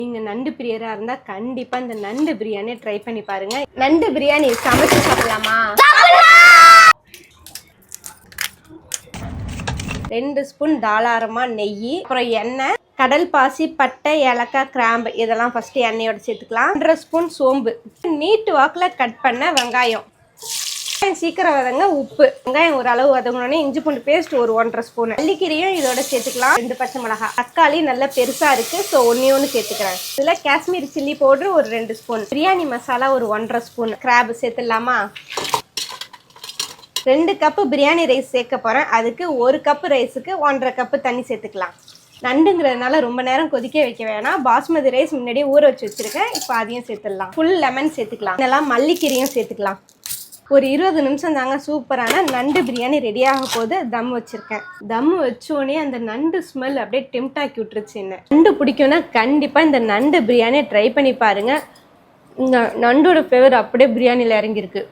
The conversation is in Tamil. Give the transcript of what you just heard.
நீங்க நண்டு பிரியரா இருந்தா கண்டிப்பா இந்த நண்டு பிரியாணி ட்ரை பண்ணி பாருங்க. நண்டு பிரியாணி சமைச்சு சாப்பிடலாமா? 2 ஸ்பூன் தாராளமா நெய், அப்புறம் எண்ணெய், கடல் பாசி, பட்டை, ஏலக்காய், கிராம்பு இதெல்லாம் ஃபர்ஸ்ட் எண்ணெயோட சேர்த்துக்கலாம். 1/2 ஸ்பூன் சோம்பு, நீட்டு வாக்கில் கட் பண்ண வெங்காயம், சீக்கிரம் வதங்க உப்பு, வெங்காயம் ஒரு அளவு வதங்கினோடனே இஞ்சி பூண்டு பேஸ்ட் ஒரு 1/2 ஸ்பூன், மல்லிக்கீரையும் இதோட சேர்த்துக்கலாம். 2 பச்சை மிளகாய், தக்காளி நல்ல பெருசா இருக்கு, ஸோ ஒன்று சேர்த்துக்கிறேன். இதுல காஷ்மீரி சில்லி பவுடர் ஒரு 2 ஸ்பூன், பிரியாணி மசாலா ஒரு 1/2 ஸ்பூன், கிராப் சேர்த்துடலாமா? 2 கப்பு பிரியாணி ரைஸ் சேர்க்க போறேன். அதுக்கு 1 கப்பு ரைஸுக்கு 1/2 கப்பு தண்ணி சேர்த்துக்கலாம். நண்டுங்கிறதுனால ரொம்ப நேரம் கொதிக்க வைக்க வேணாம். பாஸ்மதி ரைஸ் முன்னாடியே ஊற வச்சு வச்சிருக்கேன். இப்போ அதையும் சேர்த்துடலாம். ஃபுல் லெமன் சேர்த்துக்கலாம். இதெல்லாம் மல்லிக்கீரையும் சேர்த்துக்கலாம். ஒரு 20 நிமிஷம் தாங்க சூப்பரான நண்டு பிரியாணி ரெடியாக போது. தம் வச்சிருக்கேன். தம் வச்சோடனே அந்த நண்டு ஸ்மெல் அப்படியே டெம்ட் ஆக்கி விட்டுருச்சு. என்ன நண்டு பிடிக்கும்னா கண்டிப்பாக இந்த நண்டு பிரியாணியை ட்ரை பண்ணி பாருங்க. நண்டோட ஃப்ளேவர் அப்படியே பிரியாணியில் இறங்கியிருக்கு.